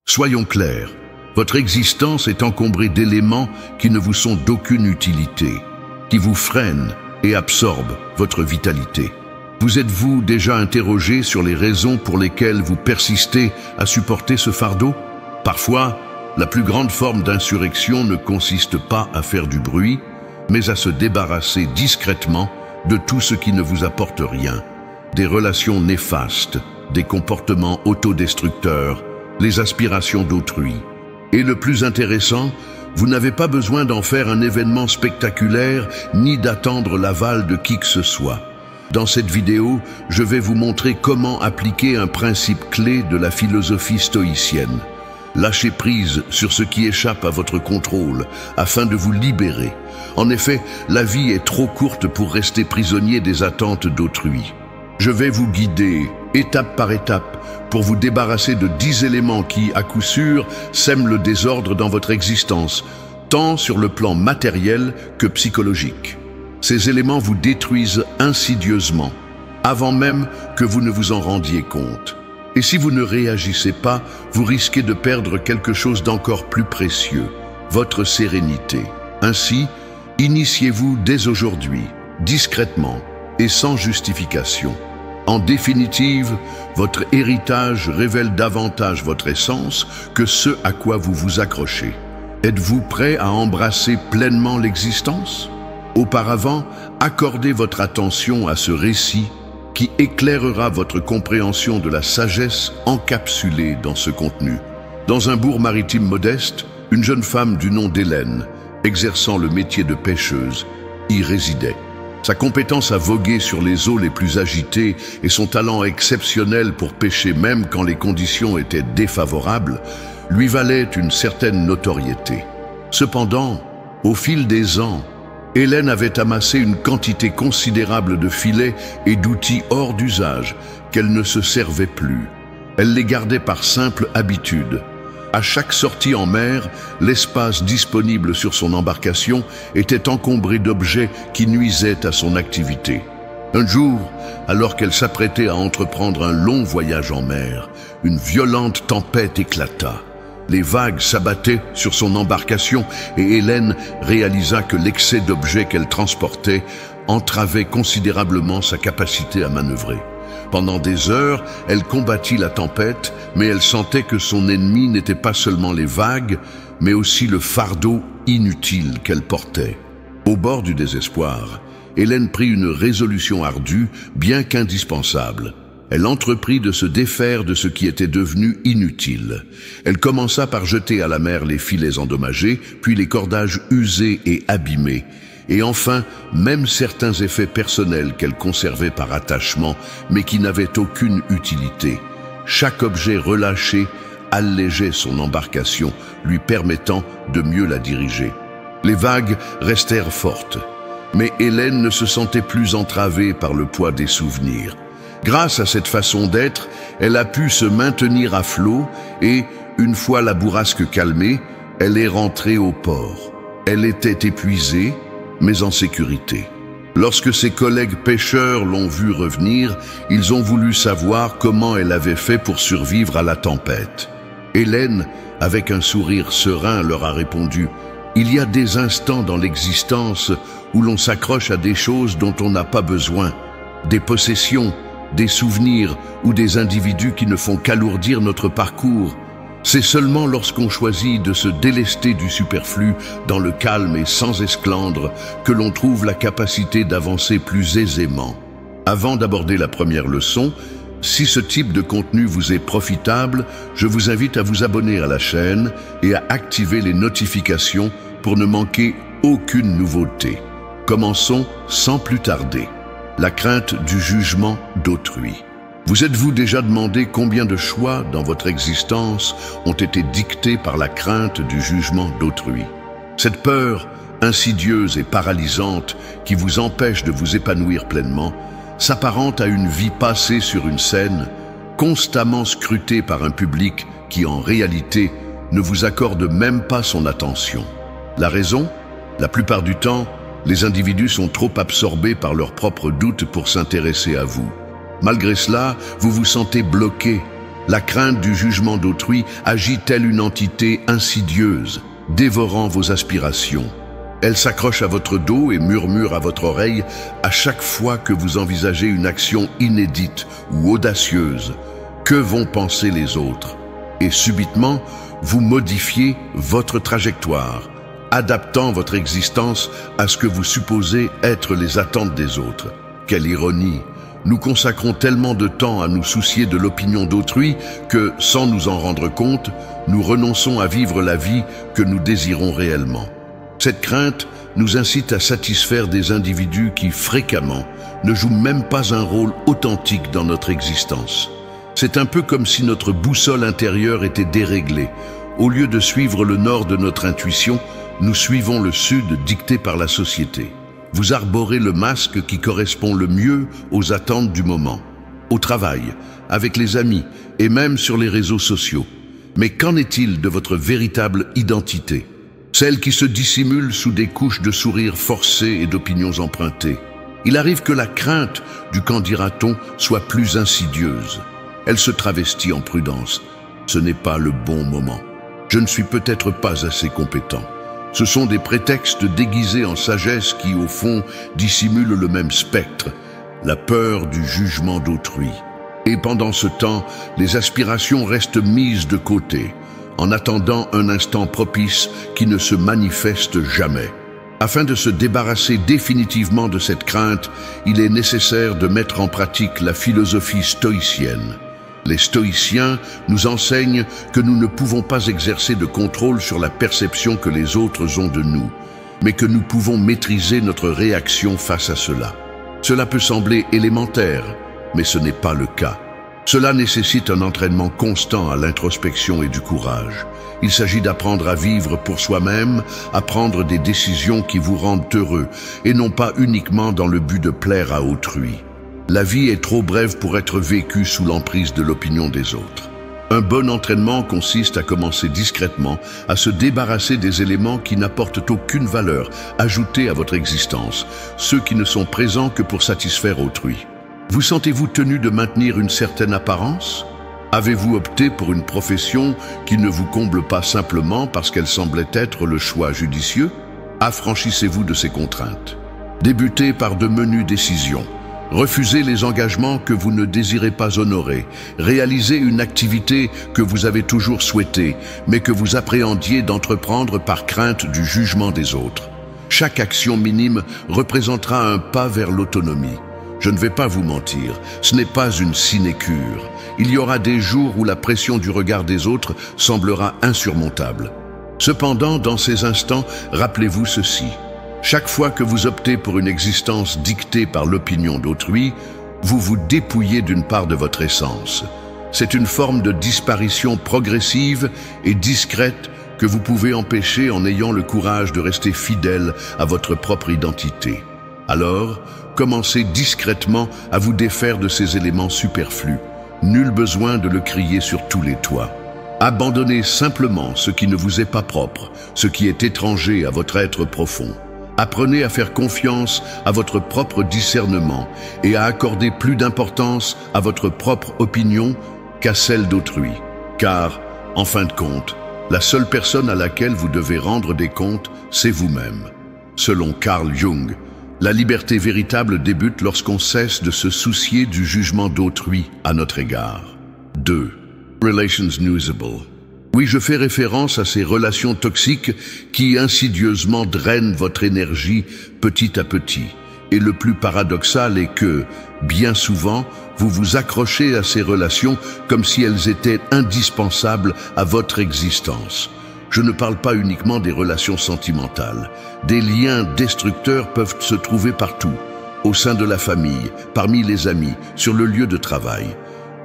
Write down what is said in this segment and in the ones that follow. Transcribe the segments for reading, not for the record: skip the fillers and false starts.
Soyons clairs, votre existence est encombrée d'éléments qui ne vous sont d'aucune utilité, qui vous freinent et absorbent votre vitalité. Vous êtes-vous déjà interrogé sur les raisons pour lesquelles vous persistez à supporter ce fardeau? Parfois, la plus grande forme d'insurrection ne consiste pas à faire du bruit, mais à se débarrasser discrètement de tout ce qui ne vous apporte rien. Des relations néfastes, des comportements autodestructeurs, les aspirations d'autrui. Et le plus intéressant, vous n'avez pas besoin d'en faire un événement spectaculaire ni d'attendre l'aval de qui que ce soit. Dans cette vidéo, je vais vous montrer comment appliquer un principe clé de la philosophie stoïcienne. Lâchez prise sur ce qui échappe à votre contrôle afin de vous libérer. En effet, la vie est trop courte pour rester prisonnier des attentes d'autrui. Je vais vous guider, étape par étape, pour vous débarrasser de 10 éléments qui, à coup sûr, sèment le désordre dans votre existence, tant sur le plan matériel que psychologique. Ces éléments vous détruisent insidieusement, avant même que vous ne vous en rendiez compte. Et si vous ne réagissez pas, vous risquez de perdre quelque chose d'encore plus précieux, votre sérénité. Ainsi, initiez-vous dès aujourd'hui, discrètement et sans justification. En définitive, votre héritage révèle davantage votre essence que ce à quoi vous vous accrochez. Êtes-vous prêt à embrasser pleinement l'existence? Auparavant, accordez votre attention à ce récit qui éclairera votre compréhension de la sagesse encapsulée dans ce contenu. Dans un bourg maritime modeste, une jeune femme du nom d'Hélène, exerçant le métier de pêcheuse, y résidait. Sa compétence à voguer sur les eaux les plus agitées et son talent exceptionnel pour pêcher même quand les conditions étaient défavorables, lui valaient une certaine notoriété. Cependant, au fil des ans, Hélène avait amassé une quantité considérable de filets et d'outils hors d'usage qu'elle ne se servait plus. Elle les gardait par simple habitude. À chaque sortie en mer, l'espace disponible sur son embarcation était encombré d'objets qui nuisaient à son activité. Un jour, alors qu'elle s'apprêtait à entreprendre un long voyage en mer, une violente tempête éclata. Les vagues s'abattaient sur son embarcation et Hélène réalisa que l'excès d'objets qu'elle transportait entravait considérablement sa capacité à manœuvrer. Pendant des heures, elle combattit la tempête, mais elle sentait que son ennemi n'était pas seulement les vagues, mais aussi le fardeau inutile qu'elle portait. Au bord du désespoir, Hélène prit une résolution ardue, bien qu'indispensable. Elle entreprit de se défaire de ce qui était devenu inutile. Elle commença par jeter à la mer les filets endommagés, puis les cordages usés et abîmés, et enfin, même certains effets personnels qu'elle conservait par attachement, mais qui n'avaient aucune utilité. Chaque objet relâché allégeait son embarcation, lui permettant de mieux la diriger. Les vagues restèrent fortes, mais Hélène ne se sentait plus entravée par le poids des souvenirs. Grâce à cette façon d'être, elle a pu se maintenir à flot et, une fois la bourrasque calmée, elle est rentrée au port. Elle était épuisée, mais en sécurité. Lorsque ses collègues pêcheurs l'ont vue revenir, ils ont voulu savoir comment elle avait fait pour survivre à la tempête. Hélène, avec un sourire serein, leur a répondu « Il y a des instants dans l'existence où l'on s'accroche à des choses dont on n'a pas besoin, des possessions, des souvenirs ou des individus qui ne font qu'alourdir notre parcours. C'est seulement lorsqu'on choisit de se délester du superflu dans le calme et sans esclandre que l'on trouve la capacité d'avancer plus aisément. » Avant d'aborder la première leçon, si ce type de contenu vous est profitable, je vous invite à vous abonner à la chaîne et à activer les notifications pour ne manquer aucune nouveauté. Commençons sans plus tarder. La crainte du jugement d'autrui. Vous êtes-vous déjà demandé combien de choix dans votre existence ont été dictés par la crainte du jugement d'autrui? Cette peur insidieuse et paralysante qui vous empêche de vous épanouir pleinement s'apparente à une vie passée sur une scène, constamment scrutée par un public qui en réalité ne vous accorde même pas son attention. La raison? La plupart du temps, les individus sont trop absorbés par leurs propres doutes pour s'intéresser à vous. Malgré cela, vous vous sentez bloqué, La crainte du jugement d'autrui agit telle une entité insidieuse, dévorant vos aspirations. Elle s'accroche à votre dos et murmure à votre oreille à chaque fois que vous envisagez une action inédite ou audacieuse. Que vont penser les autres? Et subitement, vous modifiez votre trajectoire, adaptant votre existence à ce que vous supposez être les attentes des autres. Quelle ironie! Nous consacrons tellement de temps à nous soucier de l'opinion d'autrui que, sans nous en rendre compte, nous renonçons à vivre la vie que nous désirons réellement. Cette crainte nous incite à satisfaire des individus qui, fréquemment, ne jouent même pas un rôle authentique dans notre existence. C'est un peu comme si notre boussole intérieure était déréglée. Au lieu de suivre le nord de notre intuition, nous suivons le sud dicté par la société. Vous arborez le masque qui correspond le mieux aux attentes du moment, au travail, avec les amis et même sur les réseaux sociaux. Mais qu'en est-il de votre véritable identité? Celle qui se dissimule sous des couches de sourires forcés et d'opinions empruntées. Il arrive que la crainte du qu'en dira-t-on soit plus insidieuse. Elle se travestit en prudence. Ce n'est pas le bon moment. Je ne suis peut-être pas assez compétent. Ce sont des prétextes déguisés en sagesse qui, au fond, dissimulent le même spectre, la peur du jugement d'autrui. Et pendant ce temps, les aspirations restent mises de côté, en attendant un instant propice qui ne se manifeste jamais. Afin de se débarrasser définitivement de cette crainte, il est nécessaire de mettre en pratique la philosophie stoïcienne. Les stoïciens nous enseignent que nous ne pouvons pas exercer de contrôle sur la perception que les autres ont de nous, mais que nous pouvons maîtriser notre réaction face à cela. Cela peut sembler élémentaire, mais ce n'est pas le cas. Cela nécessite un entraînement constant à l'introspection et du courage. Il s'agit d'apprendre à vivre pour soi-même, à prendre des décisions qui vous rendent heureux, et non pas uniquement dans le but de plaire à autrui. La vie est trop brève pour être vécue sous l'emprise de l'opinion des autres. Un bon entraînement consiste à commencer discrètement à se débarrasser des éléments qui n'apportent aucune valeur ajoutée à votre existence, ceux qui ne sont présents que pour satisfaire autrui. Vous sentez-vous tenu de maintenir une certaine apparence? Avez-vous opté pour une profession qui ne vous comble pas simplement parce qu'elle semblait être le choix judicieux? Affranchissez-vous de ces contraintes. Débutez par de menues décisions. Refusez les engagements que vous ne désirez pas honorer. Réalisez une activité que vous avez toujours souhaitée, mais que vous appréhendiez d'entreprendre par crainte du jugement des autres. Chaque action minime représentera un pas vers l'autonomie. Je ne vais pas vous mentir, ce n'est pas une sinécure. Il y aura des jours où la pression du regard des autres semblera insurmontable. Cependant, dans ces instants, rappelez-vous ceci. Chaque fois que vous optez pour une existence dictée par l'opinion d'autrui, vous vous dépouillez d'une part de votre essence. C'est une forme de disparition progressive et discrète que vous pouvez empêcher en ayant le courage de rester fidèle à votre propre identité. Alors, commencez discrètement à vous défaire de ces éléments superflus. Nul besoin de le crier sur tous les toits. Abandonnez simplement ce qui ne vous est pas propre, ce qui est étranger à votre être profond. Apprenez à faire confiance à votre propre discernement et à accorder plus d'importance à votre propre opinion qu'à celle d'autrui. Car, en fin de compte, la seule personne à laquelle vous devez rendre des comptes, c'est vous-même. Selon Carl Jung, la liberté véritable débute lorsqu'on cesse de se soucier du jugement d'autrui à notre égard. 2. Relations nuisible. Oui, je fais référence à ces relations toxiques qui insidieusement drainent votre énergie petit à petit. Et le plus paradoxal est que, bien souvent, vous vous accrochez à ces relations comme si elles étaient indispensables à votre existence. Je ne parle pas uniquement des relations sentimentales. Des liens destructeurs peuvent se trouver partout, au sein de la famille, parmi les amis, sur le lieu de travail.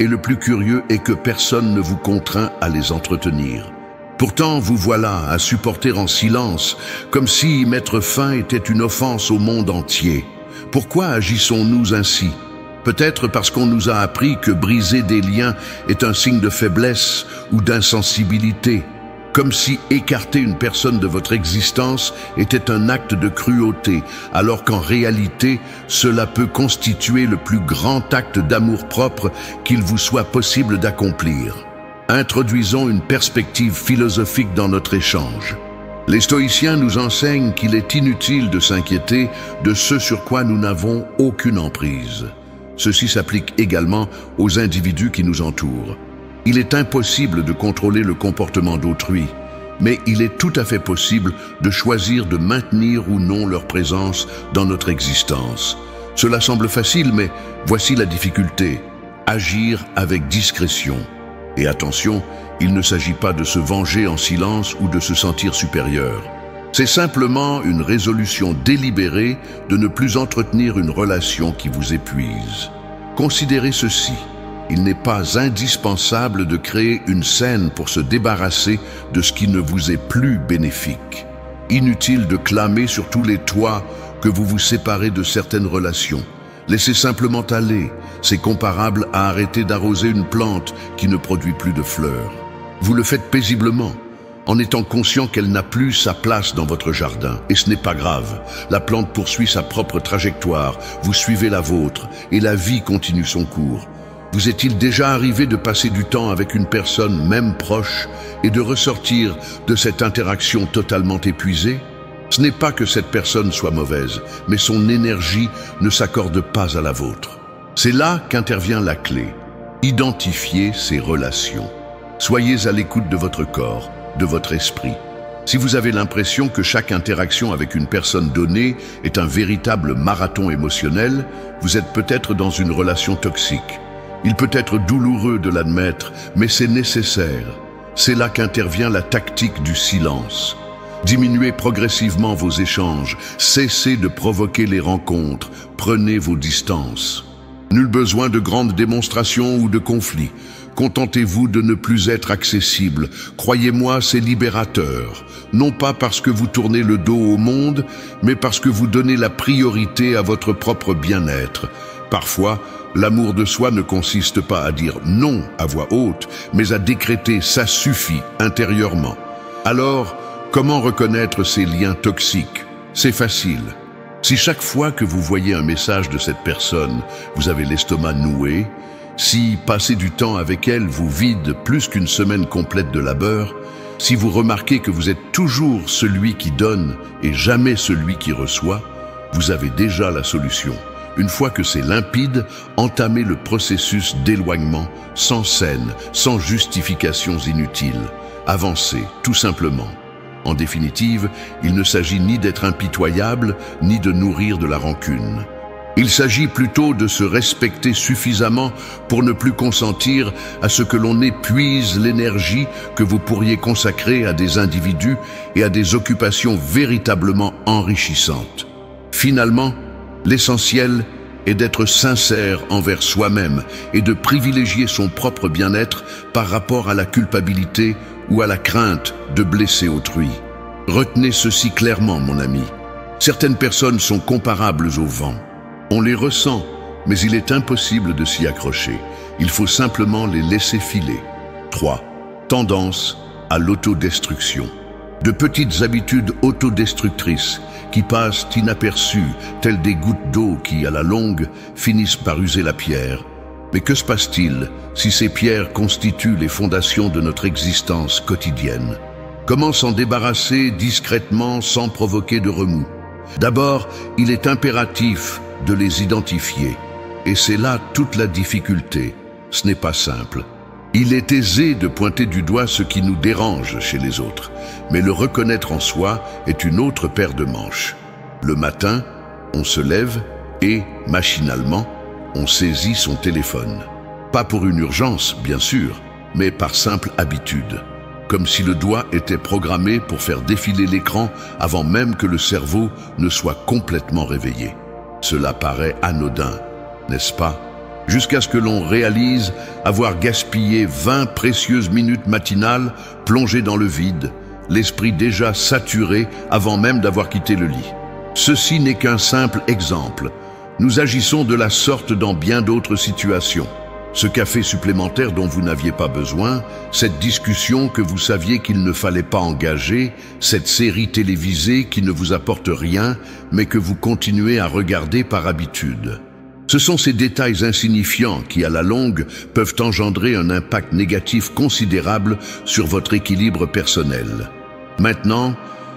Et le plus curieux est que personne ne vous contraint à les entretenir. Pourtant, vous voilà à supporter en silence, comme si y mettre fin était une offense au monde entier. Pourquoi agissons-nous ainsi? Peut-être parce qu'on nous a appris que briser des liens est un signe de faiblesse ou d'insensibilité. comme si écarter une personne de votre existence était un acte de cruauté, alors qu'en réalité, cela peut constituer le plus grand acte d'amour-propre qu'il vous soit possible d'accomplir. Introduisons une perspective philosophique dans notre échange. Les stoïciens nous enseignent qu'il est inutile de s'inquiéter de ce sur quoi nous n'avons aucune emprise. Ceci s'applique également aux individus qui nous entourent. Il est impossible de contrôler le comportement d'autrui, mais il est tout à fait possible de choisir de maintenir ou non leur présence dans notre existence. Cela semble facile, mais voici la difficulté: agir avec discrétion. Et attention, il ne s'agit pas de se venger en silence ou de se sentir supérieur. C'est simplement une résolution délibérée de ne plus entretenir une relation qui vous épuise. Considérez ceci: il n'est pas indispensable de créer une scène pour se débarrasser de ce qui ne vous est plus bénéfique. Inutile de clamer sur tous les toits que vous vous séparez de certaines relations. Laissez simplement aller. C'est comparable à arrêter d'arroser une plante qui ne produit plus de fleurs. Vous le faites paisiblement, en étant conscient qu'elle n'a plus sa place dans votre jardin. Et ce n'est pas grave. La plante poursuit sa propre trajectoire, vous suivez la vôtre, et la vie continue son cours. Vous est-il déjà arrivé de passer du temps avec une personne, même proche, et de ressortir de cette interaction totalement épuisée? Ce n'est pas que cette personne soit mauvaise, mais son énergie ne s'accorde pas à la vôtre. C'est là qu'intervient la clé. Identifiez ces relations. Soyez à l'écoute de votre corps, de votre esprit. Si vous avez l'impression que chaque interaction avec une personne donnée est un véritable marathon émotionnel, vous êtes peut-être dans une relation toxique. Il peut être douloureux de l'admettre, mais c'est nécessaire. C'est là qu'intervient la tactique du silence. Diminuez progressivement vos échanges, cessez de provoquer les rencontres, prenez vos distances. Nul besoin de grandes démonstrations ou de conflits. Contentez-vous de ne plus être accessible. Croyez-moi, c'est libérateur. Non pas parce que vous tournez le dos au monde, mais parce que vous donnez la priorité à votre propre bien-être. Parfois, l'amour de soi ne consiste pas à dire non à voix haute, mais à décréter « ça suffit » intérieurement. Alors, comment reconnaître ces liens toxiques? C'est facile. Si chaque fois que vous voyez un message de cette personne, vous avez l'estomac noué, si passer du temps avec elle vous vide plus qu'une semaine complète de labeur, si vous remarquez que vous êtes toujours celui qui donne et jamais celui qui reçoit, vous avez déjà la solution. Une fois que c'est limpide, entamez le processus d'éloignement, sans scène, sans justifications inutiles. Avancez, tout simplement. En définitive, il ne s'agit ni d'être impitoyable, ni de nourrir de la rancune. Il s'agit plutôt de se respecter suffisamment pour ne plus consentir à ce que l'on épuise l'énergie que vous pourriez consacrer à des individus et à des occupations véritablement enrichissantes. Finalement, l'essentiel est d'être sincère envers soi-même et de privilégier son propre bien-être par rapport à la culpabilité ou à la crainte de blesser autrui. Retenez ceci clairement, mon ami. Certaines personnes sont comparables au vent. On les ressent, mais il est impossible de s'y accrocher. Il faut simplement les laisser filer. 3. Tendance à l'autodestruction. De petites habitudes autodestructrices qui passent inaperçues, telles des gouttes d'eau qui, à la longue, finissent par user la pierre. Mais que se passe-t-il si ces pierres constituent les fondations de notre existence quotidienne? Comment s'en débarrasser discrètement sans provoquer de remous? D'abord, il est impératif de les identifier. Et c'est là toute la difficulté. Ce n'est pas simple. Il est aisé de pointer du doigt ce qui nous dérange chez les autres, mais le reconnaître en soi est une autre paire de manches. Le matin, on se lève et, machinalement, on saisit son téléphone. Pas pour une urgence, bien sûr, mais par simple habitude. Comme si le doigt était programmé pour faire défiler l'écran avant même que le cerveau ne soit complètement réveillé. Cela paraît anodin, n'est-ce pas? Jusqu'à ce que l'on réalise avoir gaspillé 20 précieuses minutes matinales plongées dans le vide, l'esprit déjà saturé avant même d'avoir quitté le lit. Ceci n'est qu'un simple exemple. Nous agissons de la sorte dans bien d'autres situations. Ce café supplémentaire dont vous n'aviez pas besoin, cette discussion que vous saviez qu'il ne fallait pas engager, cette série télévisée qui ne vous apporte rien, mais que vous continuez à regarder par habitude. Ce sont ces détails insignifiants qui, à la longue, peuvent engendrer un impact négatif considérable sur votre équilibre personnel. Maintenant,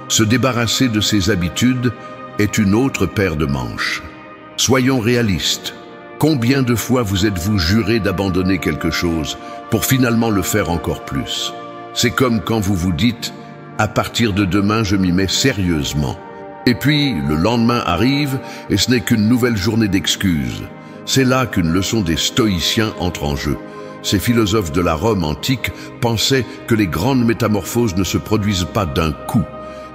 se débarrasser de ces habitudes est une autre paire de manches. Soyons réalistes. Combien de fois vous êtes-vous juré d'abandonner quelque chose pour finalement le faire encore plus? C'est comme quand vous vous dites « à partir de demain, je m'y mets sérieusement ». Et puis, le lendemain arrive et ce n'est qu'une nouvelle journée d'excuses. C'est là qu'une leçon des stoïciens entre en jeu. Ces philosophes de la Rome antique pensaient que les grandes métamorphoses ne se produisent pas d'un coup,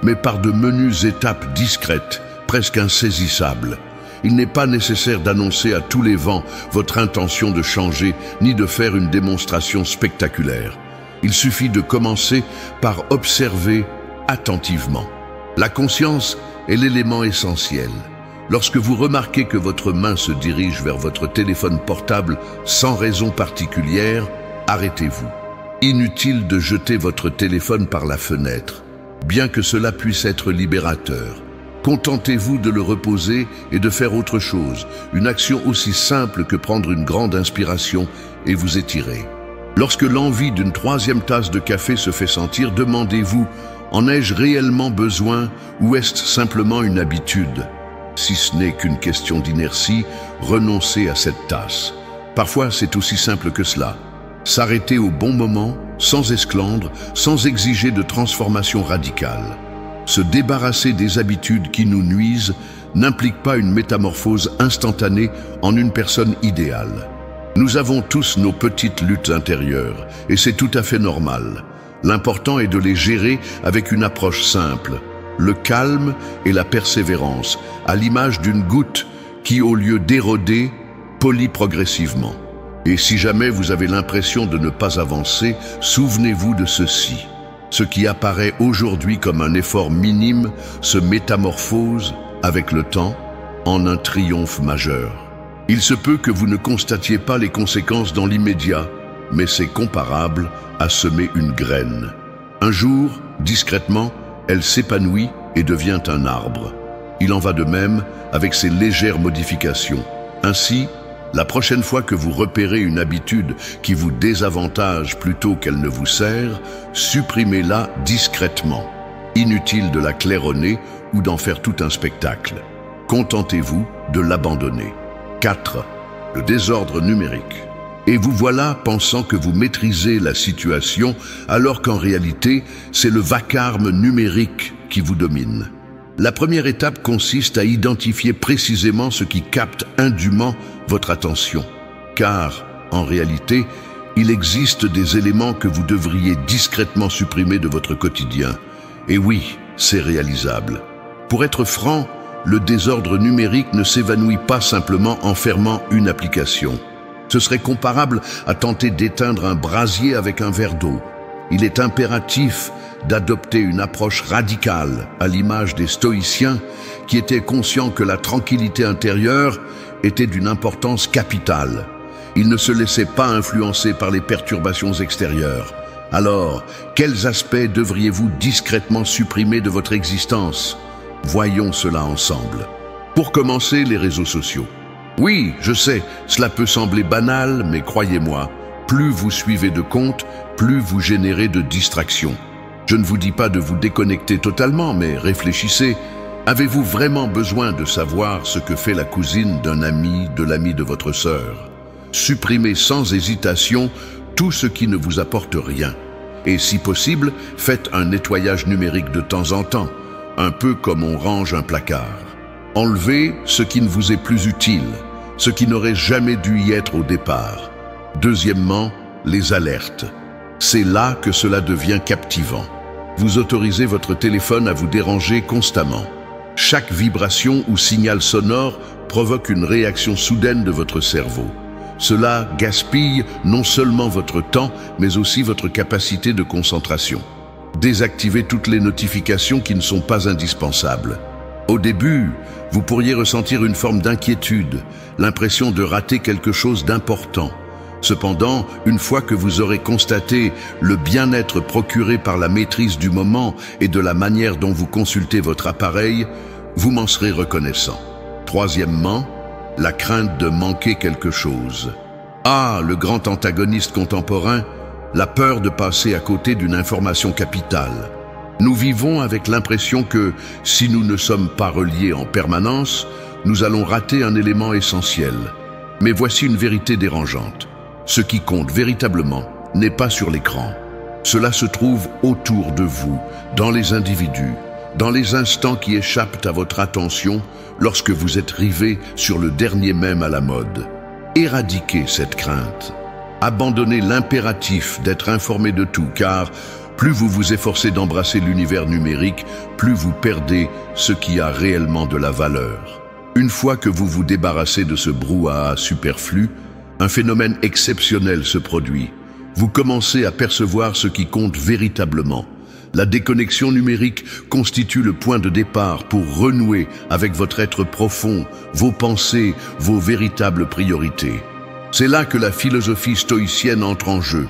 mais par de menues étapes discrètes, presque insaisissables. Il n'est pas nécessaire d'annoncer à tous les vents votre intention de changer, ni de faire une démonstration spectaculaire. Il suffit de commencer par observer attentivement. La conscience est l'élément essentiel. Lorsque vous remarquez que votre main se dirige vers votre téléphone portable sans raison particulière, arrêtez-vous. Inutile de jeter votre téléphone par la fenêtre, bien que cela puisse être libérateur. Contentez-vous de le reposer et de faire autre chose, une action aussi simple que prendre une grande inspiration et vous étirer. Lorsque l'envie d'une troisième tasse de café se fait sentir, demandez-vous « En ai-je réellement besoin ou est-ce simplement une habitude ?» Si ce n'est qu'une question d'inertie, renoncez à cette tasse. Parfois, c'est aussi simple que cela. S'arrêter au bon moment, sans esclandre, sans exiger de transformation radicale. Se débarrasser des habitudes qui nous nuisent n'implique pas une métamorphose instantanée en une personne idéale. Nous avons tous nos petites luttes intérieures et c'est tout à fait normal. L'important est de les gérer avec une approche simple, le calme et la persévérance, à l'image d'une goutte qui, au lieu d'éroder, polit progressivement. Et si jamais vous avez l'impression de ne pas avancer, souvenez-vous de ceci. Ce qui apparaît aujourd'hui comme un effort minime se métamorphose, avec le temps, en un triomphe majeur. Il se peut que vous ne constatiez pas les conséquences dans l'immédiat, mais c'est comparable à semer une graine. Un jour, discrètement, elle s'épanouit et devient un arbre. Il en va de même avec ces légères modifications. Ainsi, la prochaine fois que vous repérez une habitude qui vous désavantage plutôt qu'elle ne vous sert, supprimez-la discrètement. Inutile de la claironner ou d'en faire tout un spectacle. Contentez-vous de l'abandonner. 4. Le désordre numérique. Et vous voilà pensant que vous maîtrisez la situation alors qu'en réalité, c'est le vacarme numérique qui vous domine. La première étape consiste à identifier précisément ce qui capte indûment votre attention. Car, en réalité, il existe des éléments que vous devriez discrètement supprimer de votre quotidien. Et oui, c'est réalisable. Pour être franc, le désordre numérique ne s'évanouit pas simplement en fermant une application. Ce serait comparable à tenter d'éteindre un brasier avec un verre d'eau. Il est impératif d'adopter une approche radicale, à l'image des stoïciens, qui étaient conscients que la tranquillité intérieure était d'une importance capitale. Ils ne se laissaient pas influencer par les perturbations extérieures. Alors, quels aspects devriez-vous discrètement supprimer de votre existence? Voyons cela ensemble. Pour commencer, les réseaux sociaux. Oui, je sais, cela peut sembler banal, mais croyez-moi, plus vous suivez de comptes, plus vous générez de distractions. Je ne vous dis pas de vous déconnecter totalement, mais réfléchissez. Avez-vous vraiment besoin de savoir ce que fait la cousine d'un ami, de l'ami de votre sœur? Supprimez sans hésitation tout ce qui ne vous apporte rien. Et si possible, faites un nettoyage numérique de temps en temps, un peu comme on range un placard. Enlevez ce qui ne vous est plus utile, ce qui n'aurait jamais dû y être au départ. Deuxièmement, les alertes. C'est là que cela devient captivant. Vous autorisez votre téléphone à vous déranger constamment. Chaque vibration ou signal sonore provoque une réaction soudaine de votre cerveau. Cela gaspille non seulement votre temps, mais aussi votre capacité de concentration. Désactivez toutes les notifications qui ne sont pas indispensables. Au début, vous pourriez ressentir une forme d'inquiétude, l'impression de rater quelque chose d'important. Cependant, une fois que vous aurez constaté le bien-être procuré par la maîtrise du moment et de la manière dont vous consultez votre appareil, vous m'en serez reconnaissant. Troisièmement, la crainte de manquer quelque chose. Ah, le grand antagoniste contemporain, la peur de passer à côté d'une information capitale. Nous vivons avec l'impression que, si nous ne sommes pas reliés en permanence, nous allons rater un élément essentiel. Mais voici une vérité dérangeante. Ce qui compte véritablement n'est pas sur l'écran. Cela se trouve autour de vous, dans les individus, dans les instants qui échappent à votre attention lorsque vous êtes rivé sur le dernier mème à la mode. Éradiquez cette crainte. Abandonnez l'impératif d'être informé de tout, car plus vous vous efforcez d'embrasser l'univers numérique, plus vous perdez ce qui a réellement de la valeur. Une fois que vous vous débarrassez de ce brouhaha superflu, un phénomène exceptionnel se produit. Vous commencez à percevoir ce qui compte véritablement. La déconnexion numérique constitue le point de départ pour renouer avec votre être profond, vos pensées, vos véritables priorités. C'est là que la philosophie stoïcienne entre en jeu.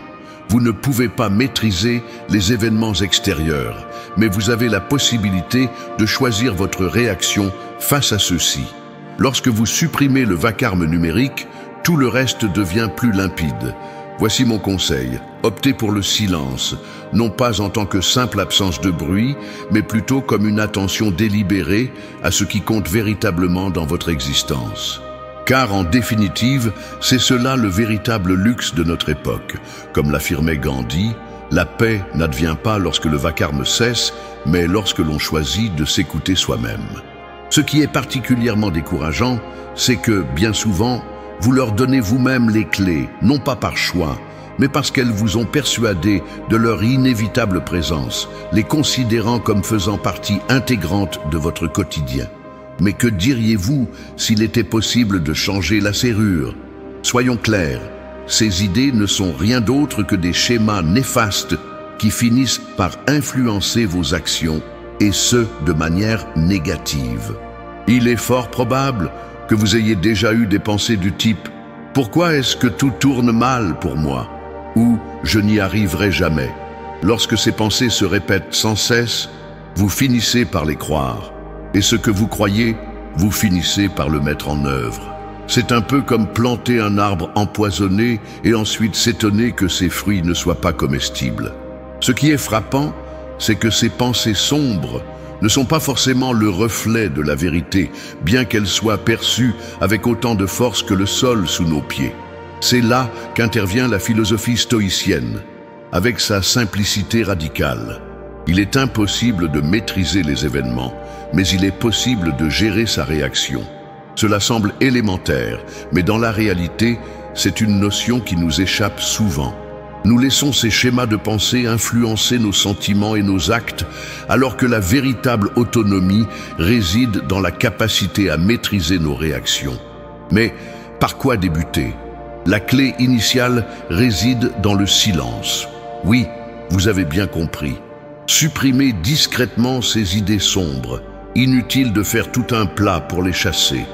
Vous ne pouvez pas maîtriser les événements extérieurs, mais vous avez la possibilité de choisir votre réaction face à ceux-ci. Lorsque vous supprimez le vacarme numérique, tout le reste devient plus limpide. Voici mon conseil, optez pour le silence, non pas en tant que simple absence de bruit, mais plutôt comme une attention délibérée à ce qui compte véritablement dans votre existence. Car en définitive, c'est cela le véritable luxe de notre époque. Comme l'affirmait Gandhi, la paix n'advient pas lorsque le vacarme cesse, mais lorsque l'on choisit de s'écouter soi-même. Ce qui est particulièrement décourageant, c'est que, bien souvent, vous leur donnez vous-même les clés, non pas par choix, mais parce qu'elles vous ont persuadé de leur inévitable présence, les considérant comme faisant partie intégrante de votre quotidien. Mais que diriez-vous s'il était possible de changer la serrure? Soyons clairs, ces idées ne sont rien d'autre que des schémas néfastes qui finissent par influencer vos actions, et ce, de manière négative. Il est fort probable que vous ayez déjà eu des pensées du type « Pourquoi est-ce que tout tourne mal pour moi ?» ou « Je n'y arriverai jamais ». Lorsque ces pensées se répètent sans cesse, vous finissez par les croire. Et ce que vous croyez, vous finissez par le mettre en œuvre. C'est un peu comme planter un arbre empoisonné et ensuite s'étonner que ses fruits ne soient pas comestibles. Ce qui est frappant, c'est que ces pensées sombres ne sont pas forcément le reflet de la vérité, bien qu'elles soient perçues avec autant de force que le sol sous nos pieds. C'est là qu'intervient la philosophie stoïcienne, avec sa simplicité radicale. Il est impossible de maîtriser les événements, mais il est possible de gérer sa réaction. Cela semble élémentaire, mais dans la réalité, c'est une notion qui nous échappe souvent. Nous laissons ces schémas de pensée influencer nos sentiments et nos actes, alors que la véritable autonomie réside dans la capacité à maîtriser nos réactions. Mais par quoi débuter? La clé initiale réside dans le silence. Oui, vous avez bien compris. Supprimez discrètement ces idées sombres. Inutile de faire tout un plat pour les chasser.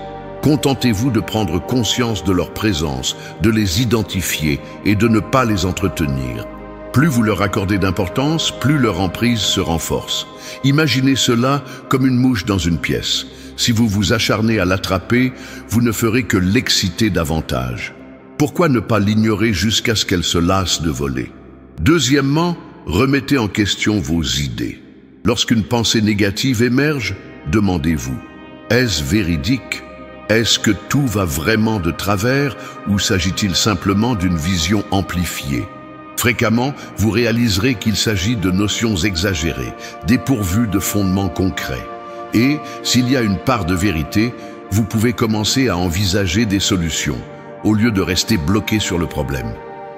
Contentez-vous de prendre conscience de leur présence, de les identifier et de ne pas les entretenir. Plus vous leur accordez d'importance, plus leur emprise se renforce. Imaginez cela comme une mouche dans une pièce. Si vous vous acharnez à l'attraper, vous ne ferez que l'exciter davantage. Pourquoi ne pas l'ignorer jusqu'à ce qu'elle se lasse de voler? Deuxièmement, remettez en question vos idées. Lorsqu'une pensée négative émerge, demandez-vous, est-ce véridique? Est-ce que tout va vraiment de travers ou s'agit-il simplement d'une vision amplifiée? Fréquemment, vous réaliserez qu'il s'agit de notions exagérées, dépourvues de fondements concrets. Et, s'il y a une part de vérité, vous pouvez commencer à envisager des solutions, au lieu de rester bloqué sur le problème.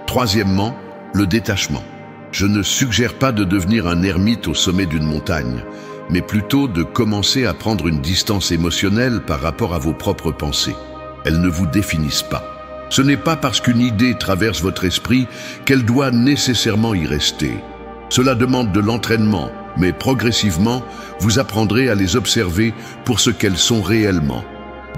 Troisièmement, le détachement. Je ne suggère pas de devenir un ermite au sommet d'une montagne, mais plutôt de commencer à prendre une distance émotionnelle par rapport à vos propres pensées. Elles ne vous définissent pas. Ce n'est pas parce qu'une idée traverse votre esprit qu'elle doit nécessairement y rester. Cela demande de l'entraînement, mais progressivement, vous apprendrez à les observer pour ce qu'elles sont réellement.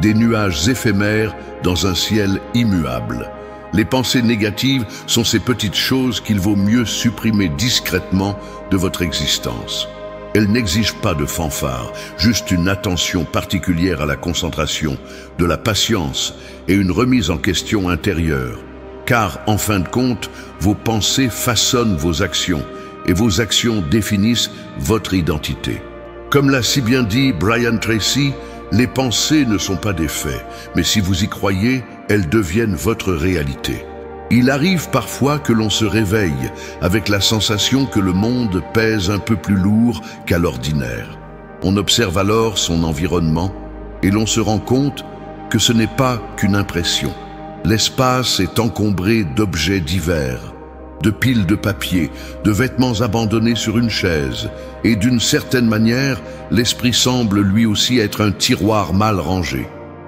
Des nuages éphémères dans un ciel immuable. Les pensées négatives sont ces petites choses qu'il vaut mieux supprimer discrètement de votre existence. Elles n'exigent pas de fanfare, juste une attention particulière à la concentration, de la patience et une remise en question intérieure. Car, en fin de compte, vos pensées façonnent vos actions et vos actions définissent votre identité. Comme l'a si bien dit Brian Tracy, les pensées ne sont pas des faits, mais si vous y croyez, elles deviennent votre réalité. Il arrive parfois que l'on se réveille avec la sensation que le monde pèse un peu plus lourd qu'à l'ordinaire. On observe alors son environnement et l'on se rend compte que ce n'est pas qu'une impression. L'espace est encombré d'objets divers, de piles de papier, de vêtements abandonnés sur une chaise, et d'une certaine manière, l'esprit semble lui aussi être un tiroir mal rangé.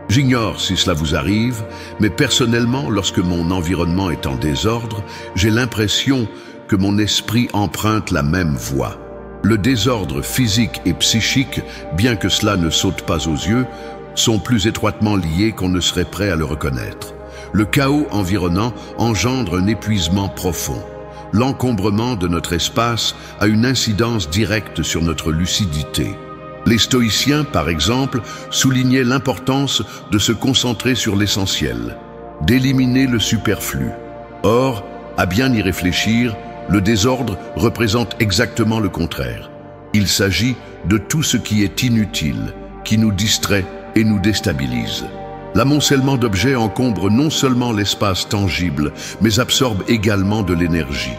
J'ignore si cela vous arrive, mais personnellement, lorsque mon environnement est en désordre, j'ai l'impression que mon esprit emprunte la même voie. Le désordre physique et psychique, bien que cela ne saute pas aux yeux, sont plus étroitement liés qu'on ne serait prêt à le reconnaître. Le chaos environnant engendre un épuisement profond. L'encombrement de notre espace a une incidence directe sur notre lucidité. Les stoïciens, par exemple, soulignaient l'importance de se concentrer sur l'essentiel, d'éliminer le superflu. Or, à bien y réfléchir, le désordre représente exactement le contraire. Il s'agit de tout ce qui est inutile, qui nous distrait et nous déstabilise. L'amoncellement d'objets encombre non seulement l'espace tangible, mais absorbe également de l'énergie.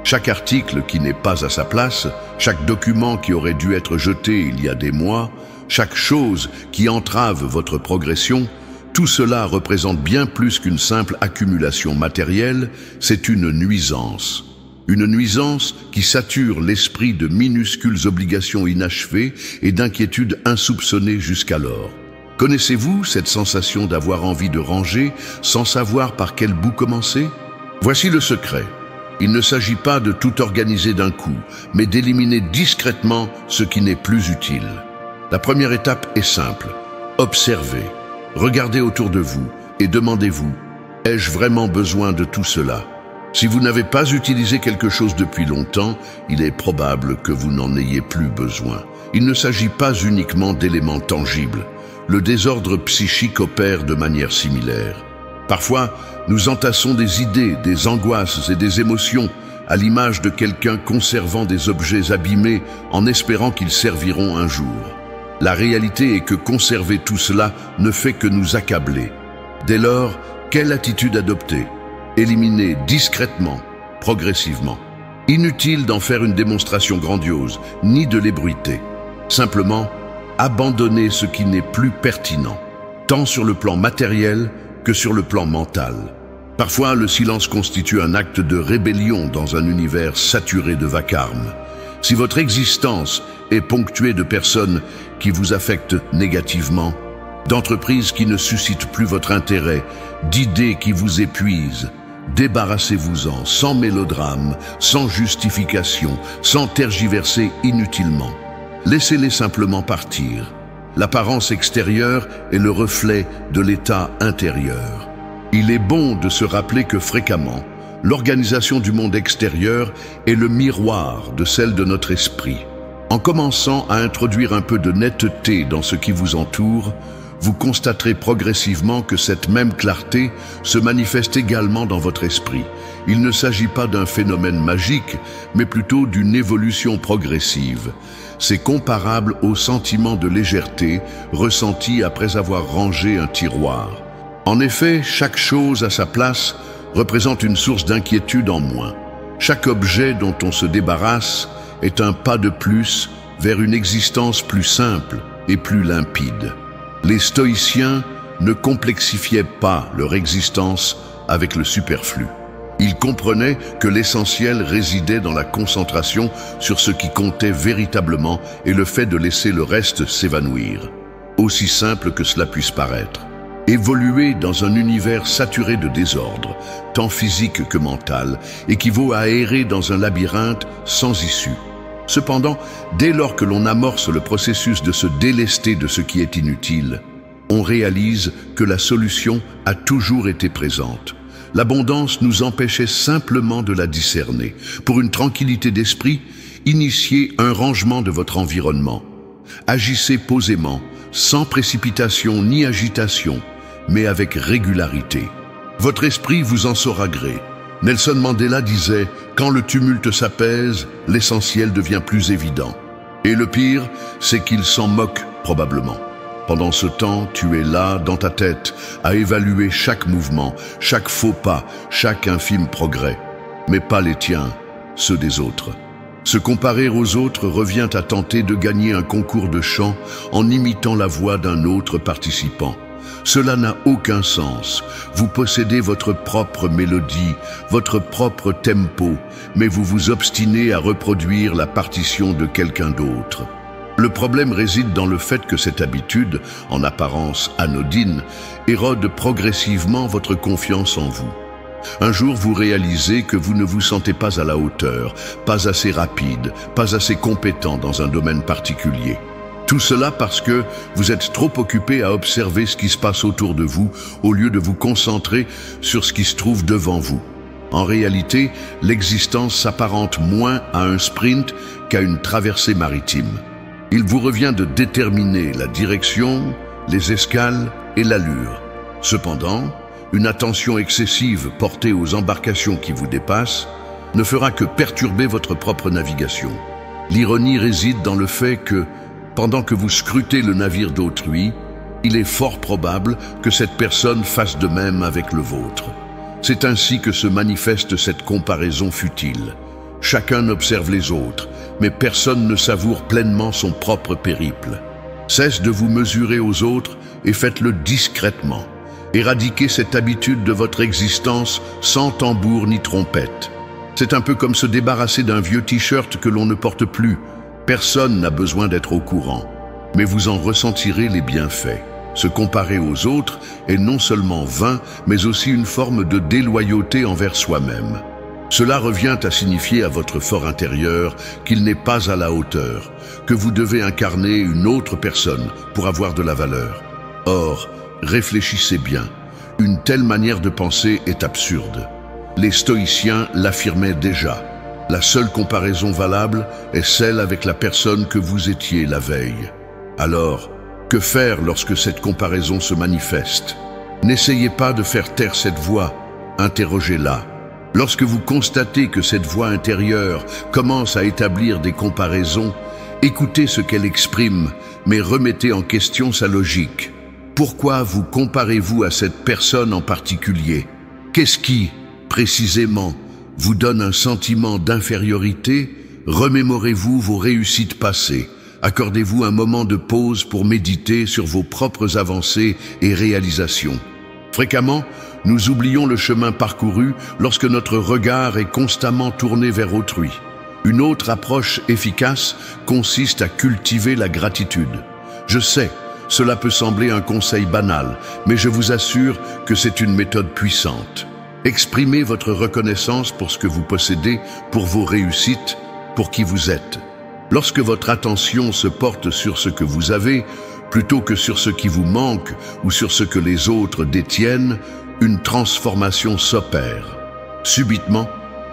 Chaque article qui n'est pas à sa place, chaque document qui aurait dû être jeté il y a des mois, chaque chose qui entrave votre progression, tout cela représente bien plus qu'une simple accumulation matérielle, c'est une nuisance. Une nuisance qui sature l'esprit de minuscules obligations inachevées et d'inquiétudes insoupçonnées jusqu'alors. Connaissez-vous cette sensation d'avoir envie de ranger sans savoir par quel bout commencer? Voici le secret. Il ne s'agit pas de tout organiser d'un coup, mais d'éliminer discrètement ce qui n'est plus utile. La première étape est simple. Observez, regardez autour de vous et demandez-vous, ai-je vraiment besoin de tout cela? Si vous n'avez pas utilisé quelque chose depuis longtemps, il est probable que vous n'en ayez plus besoin. Il ne s'agit pas uniquement d'éléments tangibles. Le désordre psychique opère de manière similaire. Parfois, nous entassons des idées, des angoisses et des émotions, à l'image de quelqu'un conservant des objets abîmés en espérant qu'ils serviront un jour. La réalité est que conserver tout cela ne fait que nous accabler. Dès lors, quelle attitude adopter? Éliminer discrètement, progressivement. Inutile d'en faire une démonstration grandiose, ni de l'ébruiter. Simplement, abandonner ce qui n'est plus pertinent, tant sur le plan matériel que sur le plan mental. Parfois, le silence constitue un acte de rébellion dans un univers saturé de vacarme. Si votre existence est ponctuée de personnes qui vous affectent négativement, d'entreprises qui ne suscitent plus votre intérêt, d'idées qui vous épuisent, débarrassez-vous-en sans mélodrame, sans justification, sans tergiverser inutilement. Laissez-les simplement partir. L'apparence extérieure est le reflet de l'état intérieur. Il est bon de se rappeler que fréquemment, l'organisation du monde extérieur est le miroir de celle de notre esprit. En commençant à introduire un peu de netteté dans ce qui vous entoure, vous constaterez progressivement que cette même clarté se manifeste également dans votre esprit. Il ne s'agit pas d'un phénomène magique, mais plutôt d'une évolution progressive. C'est comparable au sentiment de légèreté ressenti après avoir rangé un tiroir. En effet, chaque chose à sa place représente une source d'inquiétude en moins. Chaque objet dont on se débarrasse est un pas de plus vers une existence plus simple et plus limpide. Les stoïciens ne complexifiaient pas leur existence avec le superflu. Ils comprenaient que l'essentiel résidait dans la concentration sur ce qui comptait véritablement et le fait de laisser le reste s'évanouir. Aussi simple que cela puisse paraître. Évoluer dans un univers saturé de désordre, tant physique que mental, équivaut à errer dans un labyrinthe sans issue. Cependant, dès lors que l'on amorce le processus de se délester de ce qui est inutile, on réalise que la solution a toujours été présente. L'abondance nous empêchait simplement de la discerner. Pour une tranquillité d'esprit, initiez un rangement de votre environnement. Agissez posément, sans précipitation ni agitation, mais avec régularité. Votre esprit vous en saura gré. Nelson Mandela disait « Quand le tumulte s'apaise, l'essentiel devient plus évident. » Et le pire, c'est qu'il s'en moque probablement. Pendant ce temps, tu es là, dans ta tête, à évaluer chaque mouvement, chaque faux pas, chaque infime progrès. Mais pas les tiens, ceux des autres. Se comparer aux autres revient à tenter de gagner un concours de chant en imitant la voix d'un autre participant. Cela n'a aucun sens. Vous possédez votre propre mélodie, votre propre tempo, mais vous vous obstinez à reproduire la partition de quelqu'un d'autre. Le problème réside dans le fait que cette habitude, en apparence anodine, érode progressivement votre confiance en vous. Un jour, vous réalisez que vous ne vous sentez pas à la hauteur, pas assez rapide, pas assez compétent dans un domaine particulier. Tout cela parce que vous êtes trop occupé à observer ce qui se passe autour de vous au lieu de vous concentrer sur ce qui se trouve devant vous. En réalité, l'existence s'apparente moins à un sprint qu'à une traversée maritime. Il vous revient de déterminer la direction, les escales et l'allure. Cependant, une attention excessive portée aux embarcations qui vous dépassent ne fera que perturber votre propre navigation. L'ironie réside dans le fait que, pendant que vous scrutez le navire d'autrui, il est fort probable que cette personne fasse de même avec le vôtre. C'est ainsi que se manifeste cette comparaison futile. Chacun observe les autres, mais personne ne savoure pleinement son propre périple. Cesse de vous mesurer aux autres et faites-le discrètement. Éradiquez cette habitude de votre existence sans tambour ni trompette. C'est un peu comme se débarrasser d'un vieux t-shirt que l'on ne porte plus. Personne n'a besoin d'être au courant, mais vous en ressentirez les bienfaits. Se comparer aux autres est non seulement vain, mais aussi une forme de déloyauté envers soi-même. Cela revient à signifier à votre fort intérieur qu'il n'est pas à la hauteur, que vous devez incarner une autre personne pour avoir de la valeur. Or, réfléchissez bien, une telle manière de penser est absurde. Les stoïciens l'affirmaient déjà. La seule comparaison valable est celle avec la personne que vous étiez la veille. Alors, que faire lorsque cette comparaison se manifeste? N'essayez pas de faire taire cette voix, interrogez-la. Lorsque vous constatez que cette voix intérieure commence à établir des comparaisons, écoutez ce qu'elle exprime, mais remettez en question sa logique. Pourquoi vous comparez-vous à cette personne en particulier? Qu'est-ce qui, précisément, vous donne un sentiment d'infériorité? Remémorez-vous vos réussites passées. Accordez-vous un moment de pause pour méditer sur vos propres avancées et réalisations. Fréquemment, nous oublions le chemin parcouru lorsque notre regard est constamment tourné vers autrui. Une autre approche efficace consiste à cultiver la gratitude. Je sais, cela peut sembler un conseil banal, mais je vous assure que c'est une méthode puissante. Exprimez votre reconnaissance pour ce que vous possédez, pour vos réussites, pour qui vous êtes. Lorsque votre attention se porte sur ce que vous avez, plutôt que sur ce qui vous manque ou sur ce que les autres détiennent, une transformation s'opère. Subitement,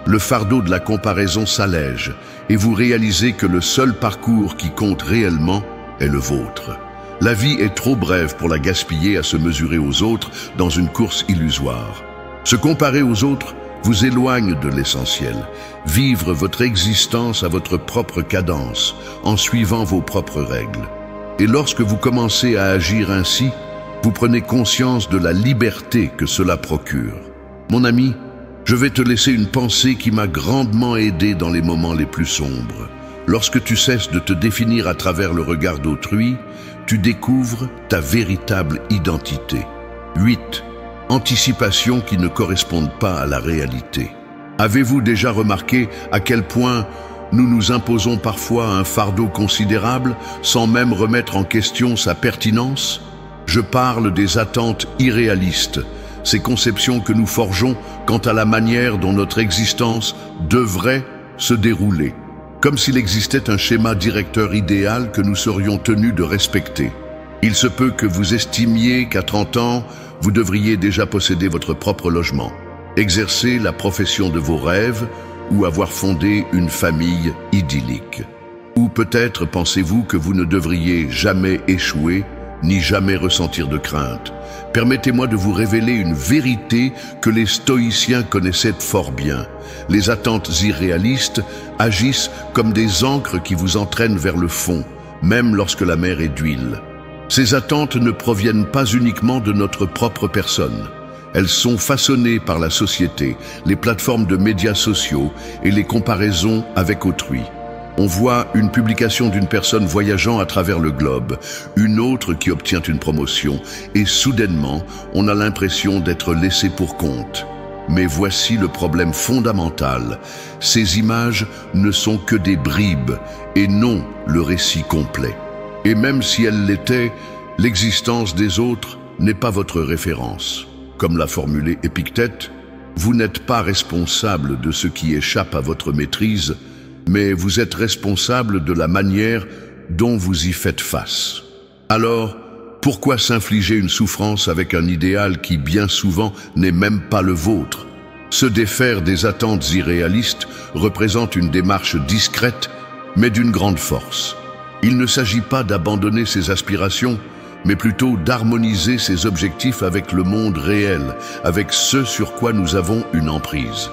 le fardeau de la comparaison s'allège et vous réalisez que le seul parcours qui compte réellement est le vôtre. La vie est trop brève pour la gaspiller à se mesurer aux autres dans une course illusoire. Se comparer aux autres vous éloigne de l'essentiel. Vivre votre existence à votre propre cadence, en suivant vos propres règles. Et lorsque vous commencez à agir ainsi, vous prenez conscience de la liberté que cela procure. Mon ami, je vais te laisser une pensée qui m'a grandement aidé dans les moments les plus sombres. Lorsque tu cesses de te définir à travers le regard d'autrui, tu découvres ta véritable identité. 8. Anticipations qui ne correspondent pas à la réalité. Avez-vous déjà remarqué à quel point nous nous imposons parfois un fardeau considérable sans même remettre en question sa pertinence? Je parle des attentes irréalistes, ces conceptions que nous forgeons quant à la manière dont notre existence devrait se dérouler, comme s'il existait un schéma directeur idéal que nous serions tenus de respecter. Il se peut que vous estimiez qu'à 30 ans, vous devriez déjà posséder votre propre logement. exercer la profession de vos rêves ou avoir fondé une famille idyllique. Ou peut-être pensez-vous que vous ne devriez jamais échouer, ni jamais ressentir de crainte. Permettez-moi de vous révéler une vérité que les stoïciens connaissaient fort bien. Les attentes irréalistes agissent comme des ancres qui vous entraînent vers le fond, même lorsque la mer est d'huile. Ces attentes ne proviennent pas uniquement de notre propre personne. Elles sont façonnées par la société, les plateformes de médias sociaux et les comparaisons avec autrui. On voit une publication d'une personne voyageant à travers le globe, une autre qui obtient une promotion, et soudainement, on a l'impression d'être laissé pour compte. Mais voici le problème fondamental. Ces images ne sont que des bribes, et non le récit complet. Et même si elles l'étaient, l'existence des autres n'est pas votre référence. Comme l'a formulé Épictète, vous n'êtes pas responsable de ce qui échappe à votre maîtrise, mais vous êtes responsable de la manière dont vous y faites face. Alors, pourquoi s'infliger une souffrance avec un idéal qui bien souvent n'est même pas le vôtre? Se défaire des attentes irréalistes représente une démarche discrète, mais d'une grande force. Il ne s'agit pas d'abandonner ses aspirations, mais plutôt d'harmoniser ses objectifs avec le monde réel, avec ce sur quoi nous avons une emprise.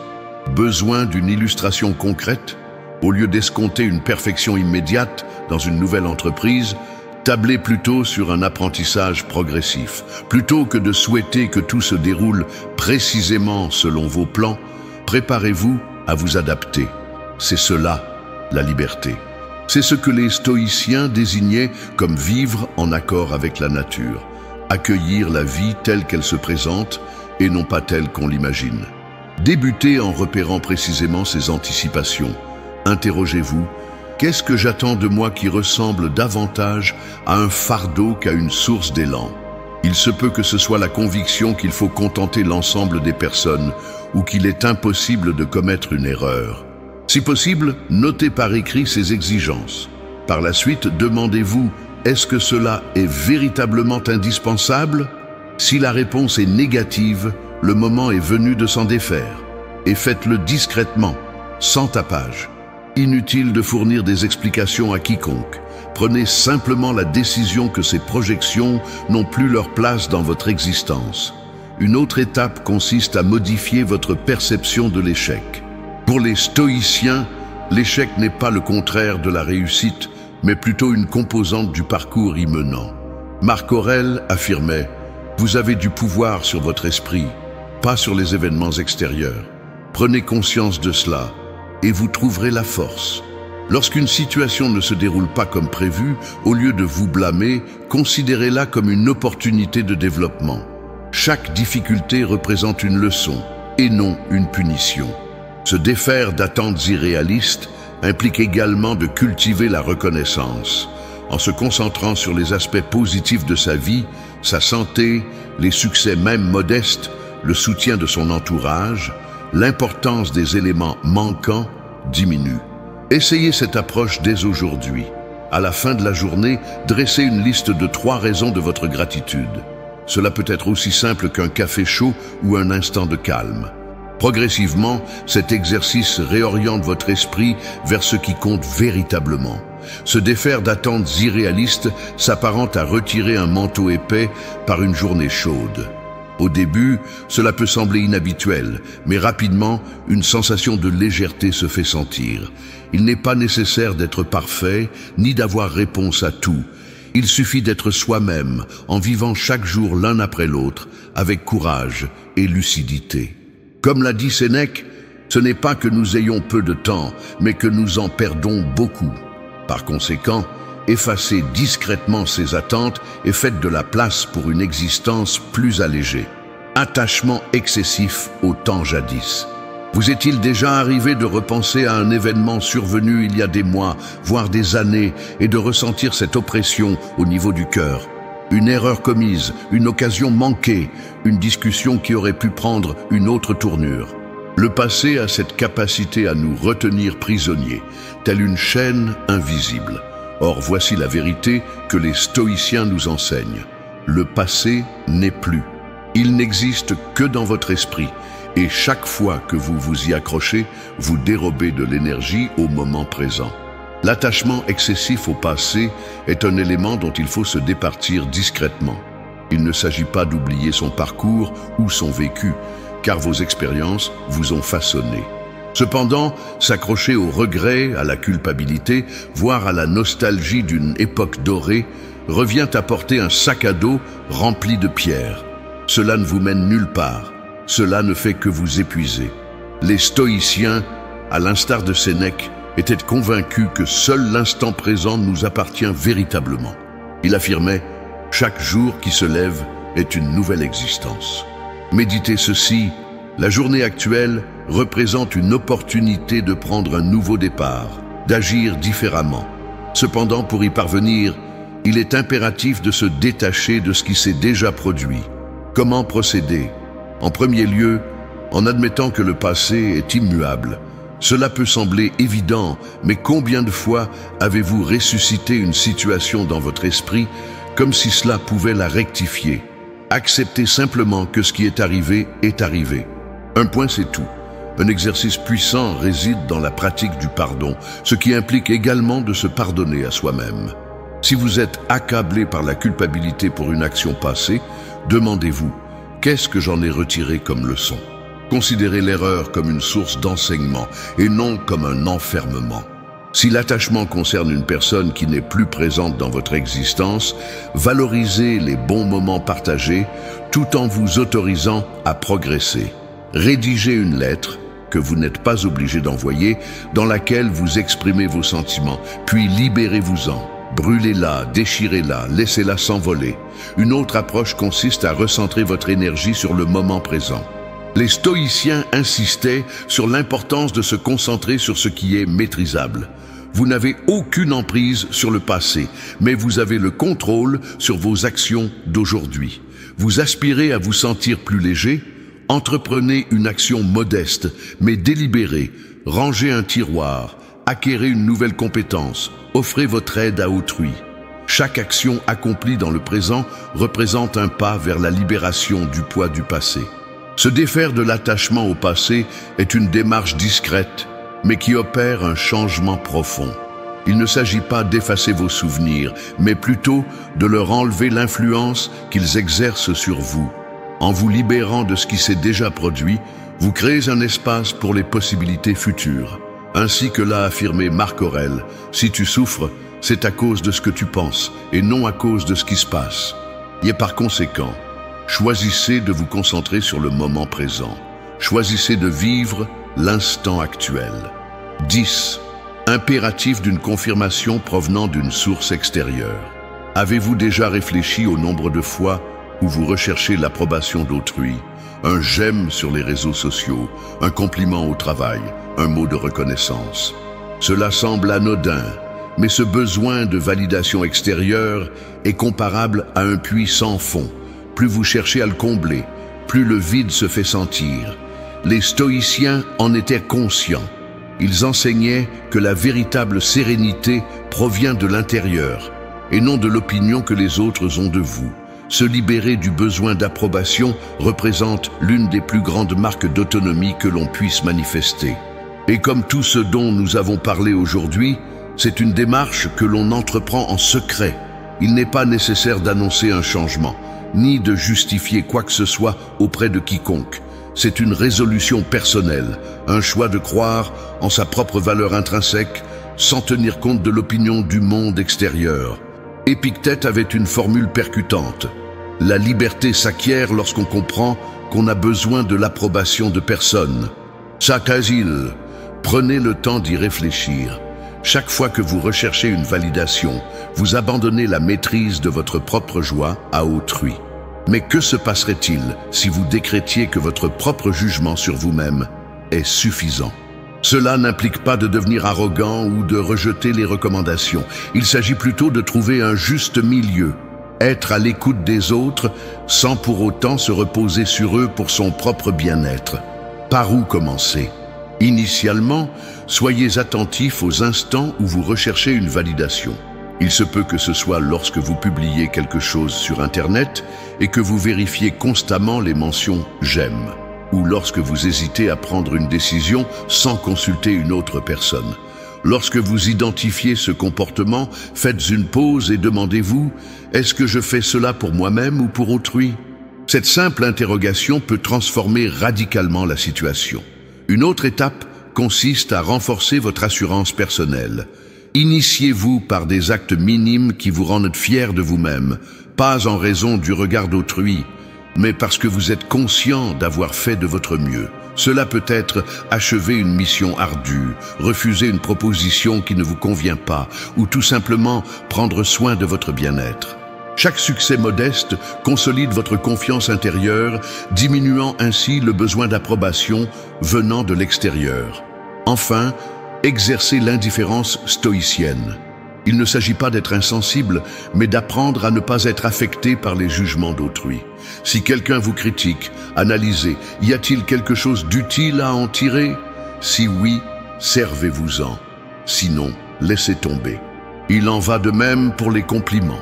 Besoin d'une illustration concrète? Au lieu d'escompter une perfection immédiate dans une nouvelle entreprise, tablez plutôt sur un apprentissage progressif. Plutôt que de souhaiter que tout se déroule précisément selon vos plans, préparez-vous à vous adapter. C'est cela, la liberté. C'est ce que les stoïciens désignaient comme vivre en accord avec la nature, accueillir la vie telle qu'elle se présente et non pas telle qu'on l'imagine. Débutez en repérant précisément ces anticipations. Interrogez-vous, qu'est-ce que j'attends de moi qui ressemble davantage à un fardeau qu'à une source d'élan? Il se peut que ce soit la conviction qu'il faut contenter l'ensemble des personnes ou qu'il est impossible de commettre une erreur. Si possible, notez par écrit ces exigences. Par la suite, demandez-vous, est-ce que cela est véritablement indispensable? Si la réponse est négative, le moment est venu de s'en défaire. Et faites-le discrètement, sans tapage. Inutile de fournir des explications à quiconque. Prenez simplement la décision que ces projections n'ont plus leur place dans votre existence. Une autre étape consiste à modifier votre perception de l'échec. Pour les stoïciens, l'échec n'est pas le contraire de la réussite, mais plutôt une composante du parcours y menant. Marc Aurèle affirmait « Vous avez du pouvoir sur votre esprit, pas sur les événements extérieurs. Prenez conscience de cela. Et vous trouverez la force. Lorsqu'une situation ne se déroule pas comme prévu, au lieu de vous blâmer, considérez-la comme une opportunité de développement. Chaque difficulté représente une leçon, et non une punition. Se défaire d'attentes irréalistes implique également de cultiver la reconnaissance, en se concentrant sur les aspects positifs de sa vie, sa santé, les succès même modestes, le soutien de son entourage. L'importance des éléments manquants diminue. Essayez cette approche dès aujourd'hui. À la fin de la journée, dressez une liste de 3 raisons de votre gratitude. Cela peut être aussi simple qu'un café chaud ou un instant de calme. Progressivement, cet exercice réoriente votre esprit vers ce qui compte véritablement. Se défaire d'attentes irréalistes s'apparente à retirer un manteau épais par une journée chaude. Au début, cela peut sembler inhabituel, mais rapidement, une sensation de légèreté se fait sentir. Il n'est pas nécessaire d'être parfait, ni d'avoir réponse à tout. Il suffit d'être soi-même, en vivant chaque jour l'un après l'autre, avec courage et lucidité. Comme l'a dit Sénèque, ce n'est pas que nous ayons peu de temps, mais que nous en perdons beaucoup. Par conséquent, effacez discrètement ces attentes et faites de la place pour une existence plus allégée. Attachement excessif au temps jadis. Vous est-il déjà arrivé de repenser à un événement survenu il y a des mois, voire des années, et de ressentir cette oppression au niveau du cœur? Une erreur commise, une occasion manquée, une discussion qui aurait pu prendre une autre tournure. Le passé a cette capacité à nous retenir prisonniers, telle une chaîne invisible. Or, voici la vérité que les stoïciens nous enseignent. Le passé n'est plus. Il n'existe que dans votre esprit, et chaque fois que vous vous y accrochez, vous dérobez de l'énergie au moment présent. L'attachement excessif au passé est un élément dont il faut se départir discrètement. Il ne s'agit pas d'oublier son parcours ou son vécu, car vos expériences vous ont façonné. Cependant, s'accrocher au regret, à la culpabilité, voire à la nostalgie d'une époque dorée, revient à porter un sac à dos rempli de pierres. Cela ne vous mène nulle part. Cela ne fait que vous épuiser. Les stoïciens, à l'instar de Sénèque, étaient convaincus que seul l'instant présent nous appartient véritablement. Il affirmait « Chaque jour qui se lève est une nouvelle existence ». Méditez ceci, la journée actuelle représente une opportunité de prendre un nouveau départ, d'agir différemment. Cependant, pour y parvenir, il est impératif de se détacher de ce qui s'est déjà produit. Comment procéder? En premier lieu, en admettant que le passé est immuable. Cela peut sembler évident, mais combien de fois avez-vous ressuscité une situation dans votre esprit comme si cela pouvait la rectifier? Acceptez simplement que ce qui est arrivé est arrivé. Un point, c'est tout. Un exercice puissant réside dans la pratique du pardon, ce qui implique également de se pardonner à soi-même. Si vous êtes accablé par la culpabilité pour une action passée, demandez-vous, qu'est-ce que j'en ai retiré comme leçon? Considérez l'erreur comme une source d'enseignement et non comme un enfermement. Si l'attachement concerne une personne qui n'est plus présente dans votre existence, valorisez les bons moments partagés tout en vous autorisant à progresser. Rédigez une lettre que vous n'êtes pas obligé d'envoyer, dans laquelle vous exprimez vos sentiments, puis libérez-vous-en. Brûlez-la, déchirez-la, laissez-la s'envoler. Une autre approche consiste à recentrer votre énergie sur le moment présent. Les stoïciens insistaient sur l'importance de se concentrer sur ce qui est maîtrisable. Vous n'avez aucune emprise sur le passé, mais vous avez le contrôle sur vos actions d'aujourd'hui. Vous aspirez à vous sentir plus léger? Entreprenez une action modeste, mais délibérée. Rangez un tiroir, acquérez une nouvelle compétence, offrez votre aide à autrui. Chaque action accomplie dans le présent représente un pas vers la libération du poids du passé. Se défaire de l'attachement au passé est une démarche discrète, mais qui opère un changement profond. Il ne s'agit pas d'effacer vos souvenirs, mais plutôt de leur enlever l'influence qu'ils exercent sur vous. En vous libérant de ce qui s'est déjà produit, vous créez un espace pour les possibilités futures. Ainsi que l'a affirmé Marc Aurèle, si tu souffres, c'est à cause de ce que tu penses et non à cause de ce qui se passe. Et par conséquent, choisissez de vous concentrer sur le moment présent. Choisissez de vivre l'instant actuel. 10. Impératif d'une confirmation provenant d'une source extérieure. Avez-vous déjà réfléchi au nombre de fois où vous recherchez l'approbation d'autrui, un j'aime sur les réseaux sociaux, un compliment au travail, un mot de reconnaissance? Cela semble anodin, mais ce besoin de validation extérieure est comparable à un puits sans fond. Plus vous cherchez à le combler, plus le vide se fait sentir. Les stoïciens en étaient conscients. Ils enseignaient que la véritable sérénité provient de l'intérieur et non de l'opinion que les autres ont de vous. Se libérer du besoin d'approbation représente l'une des plus grandes marques d'autonomie que l'on puisse manifester. Et comme tout ce dont nous avons parlé aujourd'hui, c'est une démarche que l'on entreprend en secret. Il n'est pas nécessaire d'annoncer un changement, ni de justifier quoi que ce soit auprès de quiconque. C'est une résolution personnelle, un choix de croire en sa propre valeur intrinsèque, sans tenir compte de l'opinion du monde extérieur. Épictète avait une formule percutante. La liberté s'acquiert lorsqu'on comprend qu'on a besoin de l'approbation de personne. S'acasil, prenez le temps d'y réfléchir. Chaque fois que vous recherchez une validation, vous abandonnez la maîtrise de votre propre joie à autrui. Mais que se passerait-il si vous décrétiez que votre propre jugement sur vous-même est suffisant? Cela n'implique pas de devenir arrogant ou de rejeter les recommandations. Il s'agit plutôt de trouver un juste milieu. Être à l'écoute des autres sans pour autant se reposer sur eux pour son propre bien-être. Par où commencer? Initialement, soyez attentifs aux instants où vous recherchez une validation. Il se peut que ce soit lorsque vous publiez quelque chose sur Internet et que vous vérifiez constamment les mentions « j'aime ». ou lorsque vous hésitez à prendre une décision sans consulter une autre personne. Lorsque vous identifiez ce comportement, faites une pause et demandez-vous, est-ce que je fais cela pour moi-même ou pour autrui? Cette simple interrogation peut transformer radicalement la situation. Une autre étape consiste à renforcer votre assurance personnelle. Initiez-vous par des actes minimes qui vous rendent fiers de vous-même, pas en raison du regard d'autrui, mais parce que vous êtes conscient d'avoir fait de votre mieux. Cela peut être achever une mission ardue, refuser une proposition qui ne vous convient pas, ou tout simplement prendre soin de votre bien-être. Chaque succès modeste consolide votre confiance intérieure, diminuant ainsi le besoin d'approbation venant de l'extérieur. Enfin, exercez l'indifférence stoïcienne. Il ne s'agit pas d'être insensible, mais d'apprendre à ne pas être affecté par les jugements d'autrui. Si quelqu'un vous critique, analysez, y a-t-il quelque chose d'utile à en tirer? Si oui, servez-vous-en. Sinon, laissez tomber. Il en va de même pour les compliments.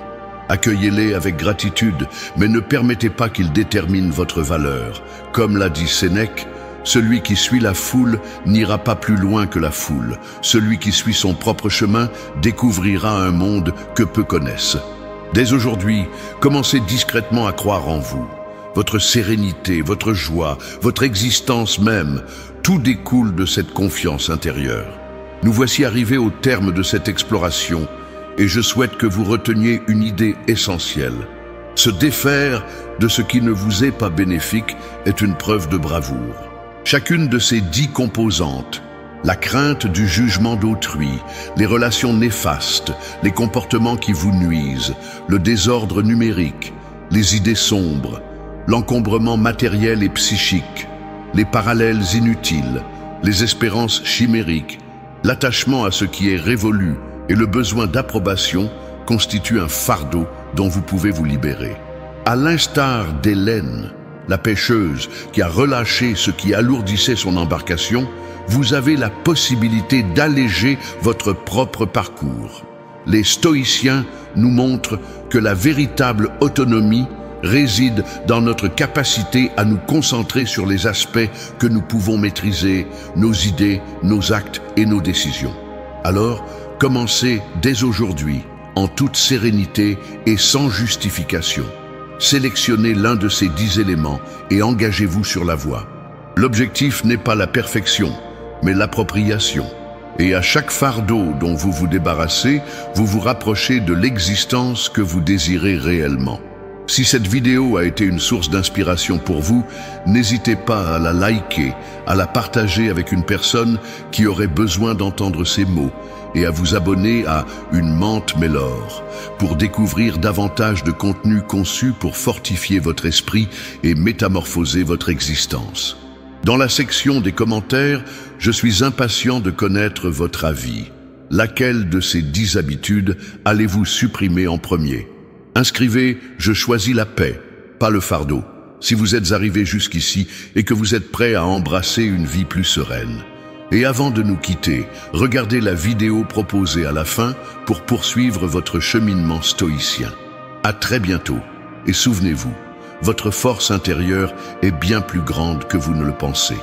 Accueillez-les avec gratitude, mais ne permettez pas qu'ils déterminent votre valeur. Comme l'a dit Sénèque, celui qui suit la foule n'ira pas plus loin que la foule. Celui qui suit son propre chemin découvrira un monde que peu connaissent. Dès aujourd'hui, commencez discrètement à croire en vous. Votre sérénité, votre joie, votre existence même, tout découle de cette confiance intérieure. Nous voici arrivés au terme de cette exploration et je souhaite que vous reteniez une idée essentielle. Se défaire de ce qui ne vous est pas bénéfique est une preuve de bravoure. Chacune de ces 10 composantes, la crainte du jugement d'autrui, les relations néfastes, les comportements qui vous nuisent, le désordre numérique, les idées sombres, l'encombrement matériel et psychique, les parallèles inutiles, les espérances chimériques, l'attachement à ce qui est révolu et le besoin d'approbation constituent un fardeau dont vous pouvez vous libérer. À l'instar d'Hélène, la pêcheuse qui a relâché ce qui alourdissait son embarcation, vous avez la possibilité d'alléger votre propre parcours. Les stoïciens nous montrent que la véritable autonomie réside dans notre capacité à nous concentrer sur les aspects que nous pouvons maîtriser, nos idées, nos actes et nos décisions. Alors, commencez dès aujourd'hui, en toute sérénité et sans justification. Sélectionnez l'un de ces 10 éléments et engagez-vous sur la voie. L'objectif n'est pas la perfection, mais l'appropriation. Et à chaque fardeau dont vous vous débarrassez, vous vous rapprochez de l'existence que vous désirez réellement. Si cette vidéo a été une source d'inspiration pour vous, n'hésitez pas à la liker, à la partager avec une personne qui aurait besoin d'entendre ces mots et à vous abonner à Une menthe Mélore pour découvrir davantage de contenu conçu pour fortifier votre esprit et métamorphoser votre existence. Dans la section des commentaires, je suis impatient de connaître votre avis. Laquelle de ces 10 habitudes allez-vous supprimer en premier? Inscrivez « Je choisis la paix », pas le fardeau, si vous êtes arrivé jusqu'ici et que vous êtes prêt à embrasser une vie plus sereine. Et avant de nous quitter, regardez la vidéo proposée à la fin pour poursuivre votre cheminement stoïcien. À très bientôt, et souvenez-vous, votre force intérieure est bien plus grande que vous ne le pensez.